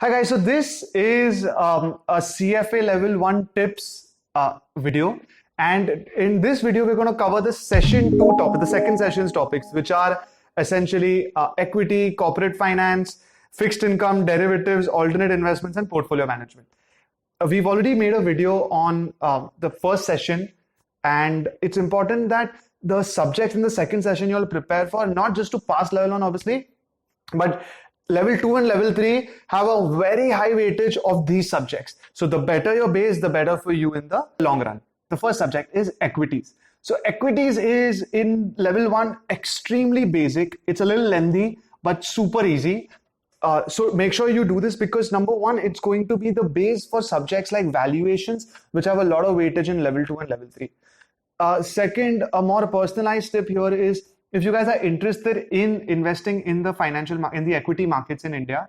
Hi guys, so this is a CFA Level 1 tips video, and in this video we're going to cover the session 2 topic, the second session's topics, which are essentially equity, corporate finance, fixed income, derivatives, alternate investments, and portfolio management. We've already made a video on the first session, and it's important that the subjects in the second session you'll prepare for, not just to pass level 1 obviously, but level 2 and level 3 have a very high weightage of these subjects. So the better your base, the better for you in the long run. The first subject is equities. So equities is in level 1 extremely basic. It's a little lengthy, but super easy. So make sure you do this because number 1, it's going to be the base for subjects like valuations, which have a lot of weightage in level 2 and level 3. Second, a more personalized tip here is, if you guys are interested in investing in the in the equity markets in India,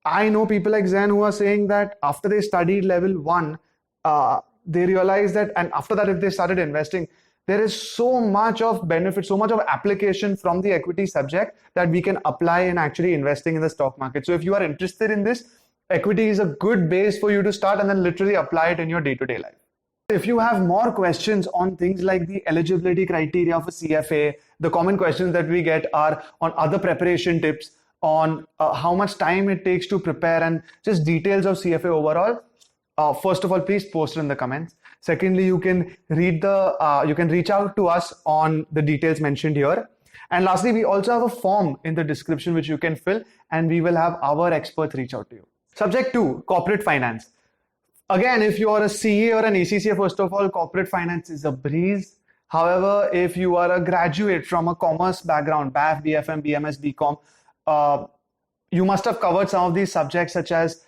I know people like Zen who are saying that after they studied level 1, they realized that, and after that if they started investing, there is so much of benefit, so much of application from the equity subject that we can apply in actually investing in the stock market. So if you are interested in this, equity is a good base for you to start and then literally apply it in your day-to-day life. If you have more questions on things like the eligibility criteria for CFA, the common questions that we get are on other preparation tips, on how much time it takes to prepare, and just details of CFA overall. First of all, please post it in the comments. Secondly, you can reach out to us on the details mentioned here. And lastly, we also have a form in the description which you can fill, and we will have our experts reach out to you. Subject 2, corporate finance. Again, if you are a CA or an ACCA, first of all, corporate finance is a breeze. However, if you are a graduate from a commerce background, BAF, BFM, BMS, BCom, you must have covered some of these subjects such as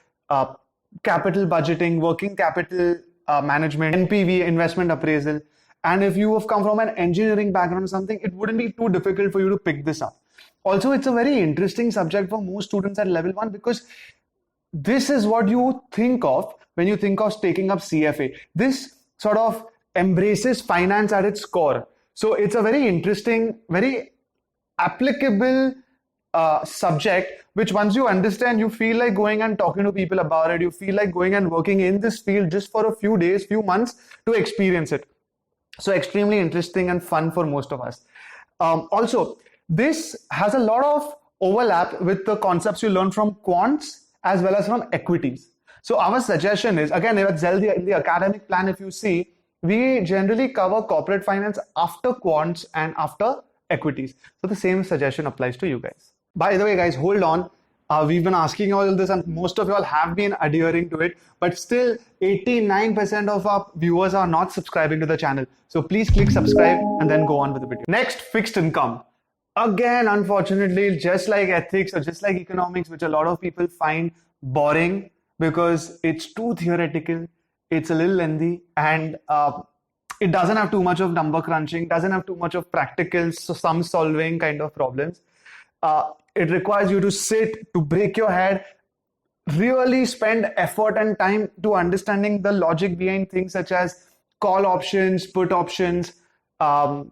capital budgeting, working capital management, NPV, investment appraisal. And if you have come from an engineering background or something, it wouldn't be too difficult for you to pick this up. Also, it's a very interesting subject for most students at level 1 because this is what you think of when you think of taking up CFA. This sort of embraces finance at its core. So it's a very interesting, very applicable subject, which once you understand, you feel like going and talking to people about it. You feel like going and working in this field just for a few days, few months to experience it. So extremely interesting and fun for most of us. Also, this has a lot of overlap with the concepts you learn from quants as well as from equities. So our suggestion is, again, at Zell, in the academic plan, if you see, we generally cover corporate finance after quants and after equities. So the same suggestion applies to you guys. By the way, guys, hold on. We've been asking all this and most of y'all have been adhering to it, but still 89% of our viewers are not subscribing to the channel. So please click subscribe and then go on with the video. Next, fixed income. Again, unfortunately, just like ethics or just like economics, which a lot of people find boring because it's too theoretical, it's a little lengthy, and it doesn't have too much of number crunching, doesn't have too much of practical sum solving kind of problems. It requires you to sit, to break your head, really spend effort and time to understanding the logic behind things such as call options, put options, OAS,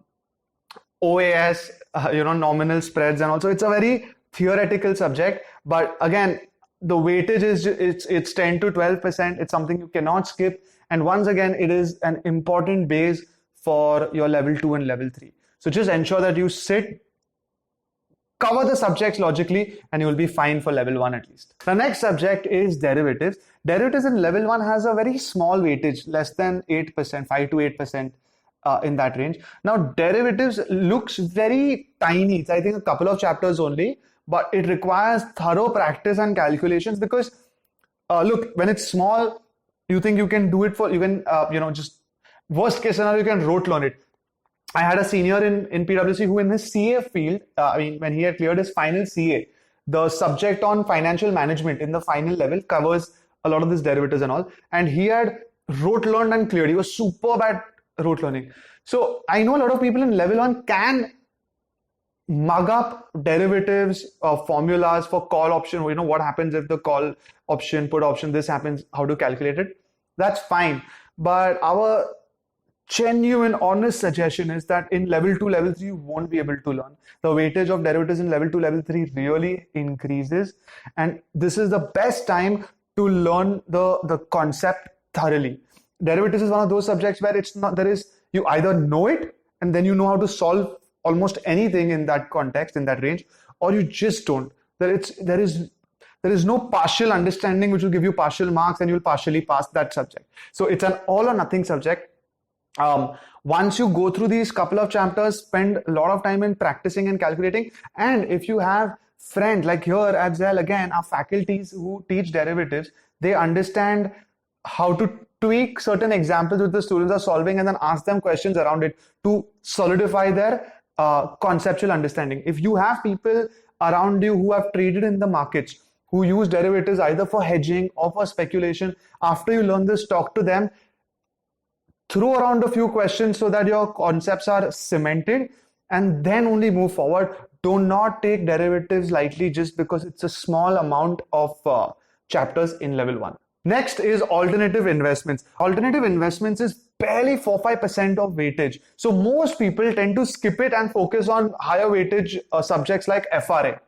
nominal spreads, and also it's a very theoretical subject. But again, the weightage is it's 10 to 12%. It's something you cannot skip. And once again, it is an important base for your level 2 and level 3. So just ensure that you sit, cover the subjects logically, and you will be fine for level 1 at least. The next subject is derivatives. Derivatives in level 1 has a very small weightage, less than 8%, 5 to 8%. In that range. Now, derivatives looks very tiny. It's, I think, a couple of chapters only, but it requires thorough practice and calculations because, look, when it's small, you think you can do it for, just worst case scenario, you can rote learn it. I had a senior in PwC who in his CA field, when he had cleared his final CA, the subject on financial management in the final level covers a lot of this derivatives and all, and he had rote learned and cleared. He was superb at rote learning. So I know a lot of people in level 1 can mug up derivatives or formulas for call option. What happens if the call option, put option, this happens, how to calculate it. That's fine. But our genuine, honest suggestion is that in level 2, level 3, you won't be able to learn. The weightage of derivatives in level 2, level 3 really increases. And this is the best time to learn the concept thoroughly. Derivatives is one of those subjects where it's not, you either know it and then you know how to solve almost anything in that context, in that range, or you just don't. There is no partial understanding which will give you partial marks and you'll partially pass that subject. So it's an all or nothing subject. Once you go through these couple of chapters, spend a lot of time in practicing and calculating. And if you have friends like here at Zell, again, our faculties who teach derivatives, they understand how to tweak certain examples which the students are solving and then ask them questions around it to solidify their conceptual understanding. If you have people around you who have traded in the markets, who use derivatives either for hedging or for speculation, after you learn this, talk to them, throw around a few questions so that your concepts are cemented, and then only move forward. Do not take derivatives lightly just because it's a small amount of chapters in level 1. Next is alternative investments. Alternative investments is barely 4-5% of weightage. So most people tend to skip it and focus on higher weightage subjects like FRA.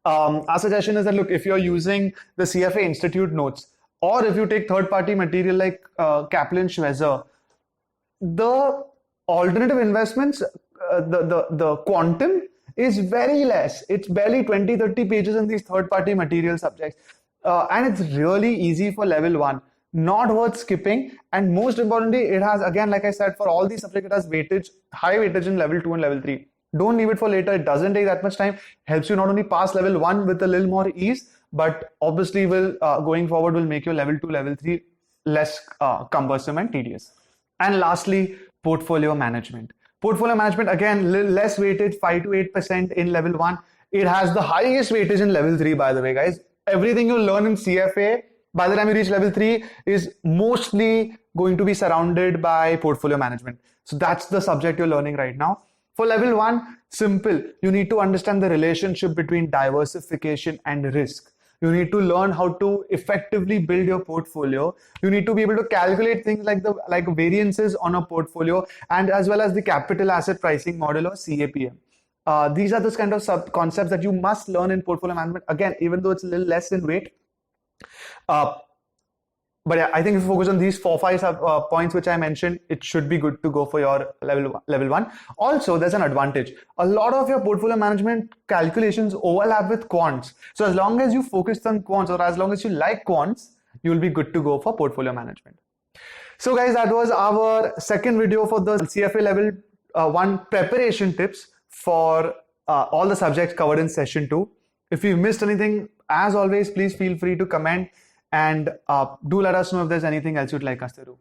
Our suggestion is that, look, if you're using the CFA Institute notes, or if you take third-party material like 𝐤𝐞𝐚𝐤, the alternative investments, the quantum is very less. It's barely 20-30 pages in these third-party material subjects. And it's really easy for level 1. Not worth skipping. And most importantly, it has, again, like I said, for all these subjects, it has weightage, high weightage in level 2 and level 3. Don't leave it for later. It doesn't take that much time. Helps you not only pass level 1 with a little more ease, but obviously will going forward will make your level 2, level 3 less cumbersome and tedious. And lastly, portfolio management. Portfolio management, again, less weightage, 5 to 8% in level 1. It has the highest weightage in level 3, by the way, guys. Everything you learn in CFA, by the time you reach level 3, is mostly going to be surrounded by portfolio management. So that's the subject you're learning right now. For level 1, simple. You need to understand the relationship between diversification and risk. You need to learn how to effectively build your portfolio. You need to be able to calculate things like variances on a portfolio, and as well as the capital asset pricing model, or CAPM. These are those kind of concepts that you must learn in portfolio management. Again, even though it's a little less in weight. But yeah, I think if you focus on these 4-5 points which I mentioned, it should be good to go for your level 1. Also, there's an advantage. A lot of your portfolio management calculations overlap with quants. So as long as you focus on quants, or as long as you like quants, you will be good to go for portfolio management. So guys, that was our second video for the CFA level 1 preparation tips for all the subjects covered in session 2. If you missed anything, as always, please feel free to comment. And do let us know if there's anything else you'd like us to do.